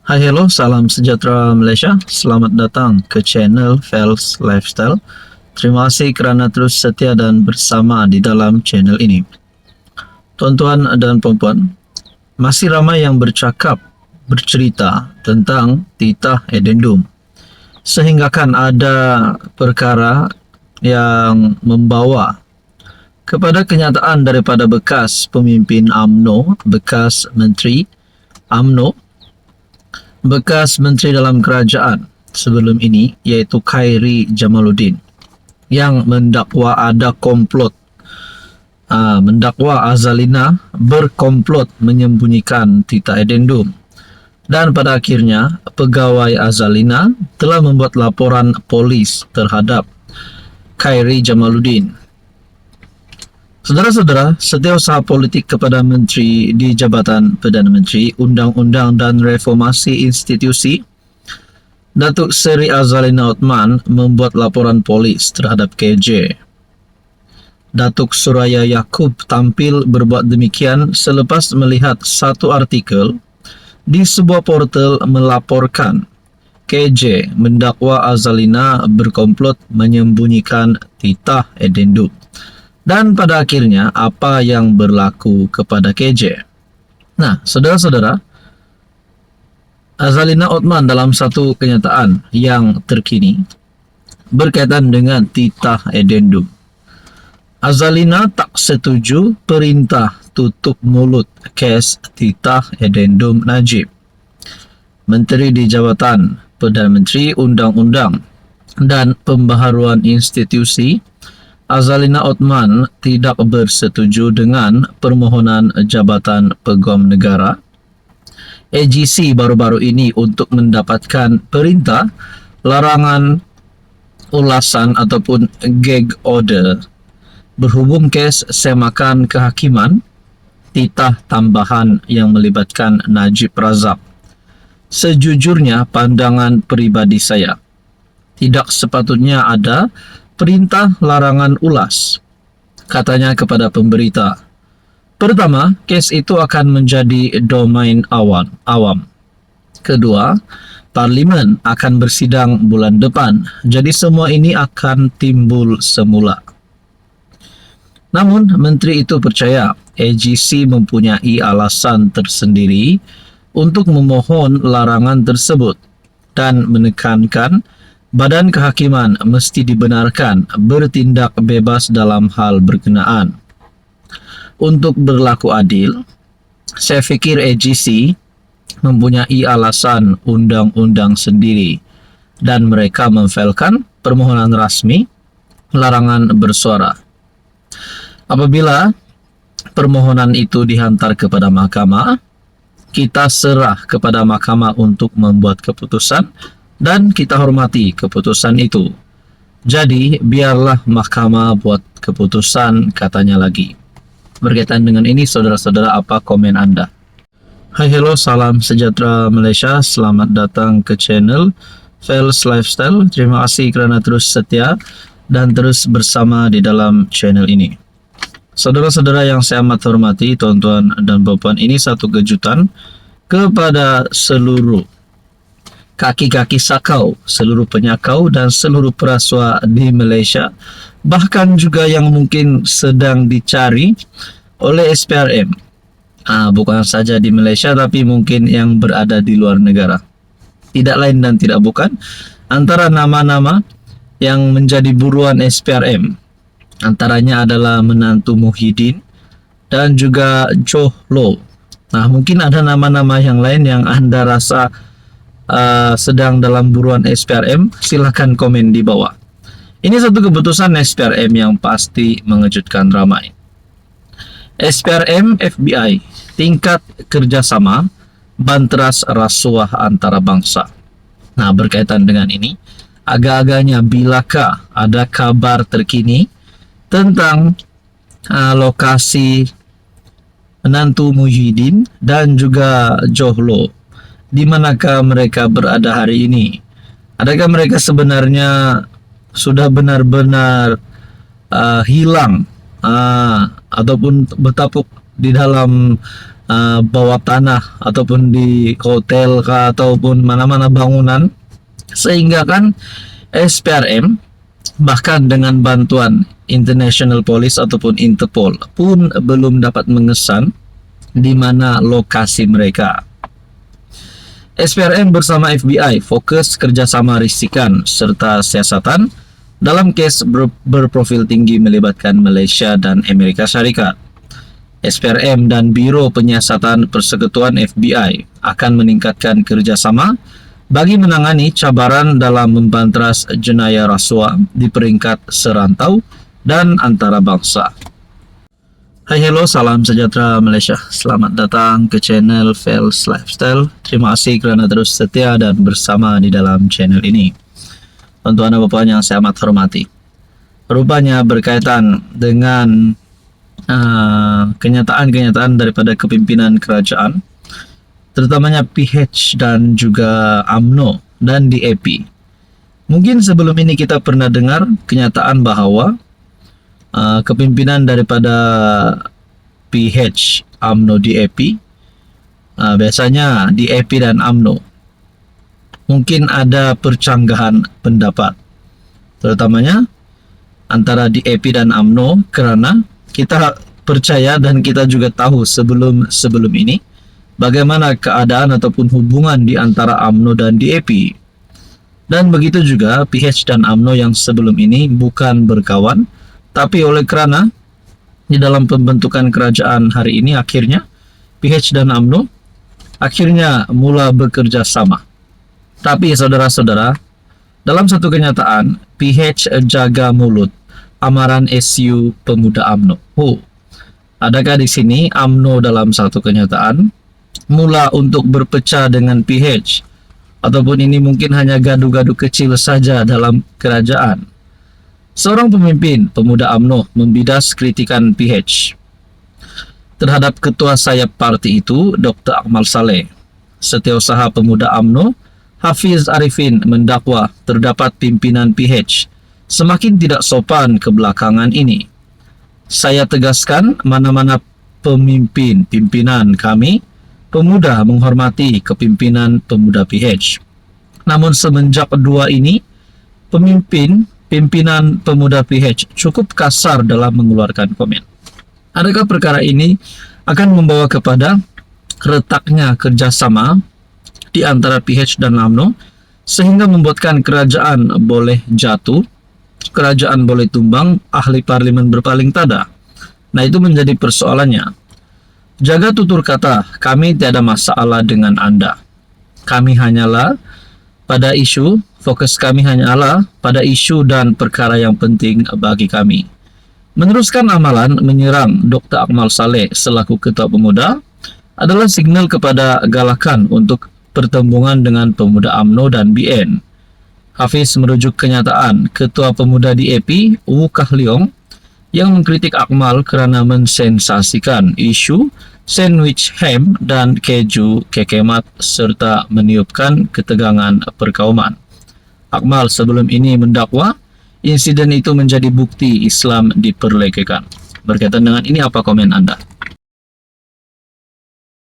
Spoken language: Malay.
Hai hello, salam sejahtera Malaysia. Selamat datang ke channel Fels Lifestyle. Terima kasih kerana terus setia dan bersama di dalam channel ini. Tuan-tuan dan puan-puan, masih ramai yang bercerita tentang titah addendum. Sehinggakan ada perkara yang membawa kepada kenyataan daripada bekas pemimpin UMNO, bekas menteri UMNO, bekas menteri dalam kerajaan sebelum ini, iaitu Khairi Jamaluddin, yang mendakwa ada komplot, mendakwa Azalina berkomplot menyembunyikan titah addendum. Dan pada akhirnya, pegawai Azalina telah membuat laporan polis terhadap Khairi Jamaluddin. Saudara-saudara, setiausaha politik kepada menteri di Jabatan Perdana Menteri, Undang-Undang dan Reformasi Institusi, Datuk Seri Azalina Othman membuat laporan polis terhadap KJ. Datuk Suraya Yaakob tampil berbuat demikian selepas melihat satu artikel di sebuah portal melaporkan KJ mendakwa Azalina berkomplot menyembunyikan titah addendum. Dan pada akhirnya, apa yang berlaku kepada KJ? Nah, saudara-saudara, Azalina Othman dalam satu kenyataan yang terkini berkaitan dengan titah addendum. Azalina tak setuju perintah tutup mulut kes titah addendum Najib. Menteri di Jabatan Perdana Menteri, Undang-Undang dan Pembaharuan Institusi, Azalina Othman tidak bersetuju dengan permohonan Jabatan Peguam Negara AGC baru-baru ini untuk mendapatkan perintah larangan ulasan ataupun gag order berhubung kes semakan kehakiman titah tambahan yang melibatkan Najib Razak. Sejujurnya, pandangan peribadi saya, tidak sepatutnya ada perintah larangan ulas, katanya kepada pemberita. Pertama, kes itu akan menjadi domain awam. Kedua, Parlimen akan bersidang bulan depan, jadi semua ini akan timbul semula. Namun, menteri itu percaya AGC mempunyai alasan tersendiri untuk memohon larangan tersebut dan menekankan Badan Kehakiman mesti dibenarkan bertindak bebas dalam hal berkenaan. Untuk berlaku adil, saya fikir AGC mempunyai alasan undang-undang sendiri dan mereka memfailkan permohonan rasmi larangan bersuara. Apabila permohonan itu dihantar kepada mahkamah, kita serah kepada mahkamah untuk membuat keputusan dan kita hormati keputusan itu. Jadi, biarlah mahkamah buat keputusan, katanya lagi. Berkaitan dengan ini, saudara-saudara, apa komen Anda? Hai hello, salam sejahtera Malaysia. Selamat datang ke channel Fels Lifestyle. Terima kasih kerana terus setia dan terus bersama di dalam channel ini. Saudara-saudara yang saya amat hormati, tuan-tuan dan puan-puan, ini satu kejutan kepada seluruh kaki-kaki sakau, seluruh penyakau dan seluruh perasua di Malaysia, bahkan juga yang mungkin sedang dicari oleh SPRM. Bukan saja di Malaysia, tapi mungkin yang berada di luar negara. Tidak lain dan tidak bukan, antara nama-nama yang menjadi buruan SPRM, antaranya adalah menantu Muhyiddin dan juga Johlo. Nah, mungkin ada nama-nama yang lain yang Anda rasa sedang dalam buruan SPRM, silahkan komen di bawah. Ini satu keputusan SPRM yang pasti mengejutkan ramai. SPRM FBI, tingkat kerjasama banteras rasuah antara bangsa. Nah, berkaitan dengan ini, agak-agaknya bilakah ada kabar terkini tentang lokasi menantu Muhyiddin dan juga Johlo? Di manakah mereka berada hari ini? Adakah mereka sebenarnya sudah benar-benar hilang ataupun bertapuk di dalam bawah tanah ataupun di hotel kah, ataupun mana-mana bangunan, sehingga kan SPRM bahkan dengan bantuan International Police ataupun Interpol pun belum dapat mengesan di mana lokasi mereka. SPRM bersama FBI fokus kerjasama risikan serta siasatan dalam kes berprofil tinggi melibatkan Malaysia dan Amerika Syarikat. SPRM dan Biro Penyiasatan Persekutuan FBI akan meningkatkan kerjasama bagi menangani cabaran dalam membantras jenayah rasuah di peringkat serantau dan antarabangsa. Hai, hello, salam sejahtera Malaysia. Selamat datang ke channel Fels Lifestyle. Terima kasih kerana terus setia dan bersama di dalam channel ini. Tuan-tuan dan puan yang saya amat hormati, rupanya berkaitan dengan kenyataan-kenyataan daripada kepimpinan kerajaan, terutamanya PH dan juga UMNO dan DAP. Mungkin sebelum ini kita pernah dengar kenyataan bahawa kepimpinan daripada PH, UMNO, DAP, biasanya DAP dan UMNO mungkin ada percanggahan pendapat, terutamanya antara DAP dan UMNO, kerana kita percaya dan kita juga tahu sebelum ini bagaimana keadaan ataupun hubungan di antara UMNO dan DAP. Dan begitu juga PH dan UMNO yang sebelum ini bukan berkawan, tapi oleh kerana di dalam pembentukan kerajaan hari ini akhirnya PH dan UMNO akhirnya mula bekerja sama. Tapi saudara-saudara, dalam satu kenyataan, PH jaga mulut amaran SU Pemuda UMNO. Adakah di sini UMNO dalam satu kenyataan mula untuk berpecah dengan PH, ataupun ini mungkin hanya gaduh-gaduh kecil saja dalam kerajaan? Seorang pemimpin Pemuda UMNO membidas kritikan PH terhadap ketua sayap parti itu, Dr. Akmal Saleh. Setiausaha Pemuda UMNO, Hafiz Arifin, mendakwa terdapat pimpinan PH semakin tidak sopan kebelakangan ini. Saya tegaskan, mana-mana pimpinan kami Pemuda menghormati kepimpinan Pemuda PH. Namun semenjak dua ini, pimpinan Pemuda PH cukup kasar dalam mengeluarkan komen. Adakah perkara ini akan membawa kepada retaknya kerjasama di antara PH dan UMNO, sehingga membuatkan kerajaan boleh jatuh, kerajaan boleh tumbang, ahli parlimen berpaling tada? Nah, itu menjadi persoalannya. Jaga tutur kata, kami tiada masalah dengan Anda. Kami hanyalah pada isu, fokus kami hanyalah pada isu dan perkara yang penting bagi kami. Meneruskan amalan menyerang Dr. Akmal Saleh selaku Ketua Pemuda adalah signal kepada galakan untuk pertembungan dengan Pemuda UMNO dan BN. Hafiz merujuk kenyataan Ketua Pemuda DAP, Wu Kah Leong, yang mengkritik Akmal kerana mensensasikan isu sandwich ham dan keju kekemat serta meniupkan ketegangan perkauman. Akmal sebelum ini mendakwa insiden itu menjadi bukti Islam diperlekehkan. Berkaitan dengan ini, apa komen Anda?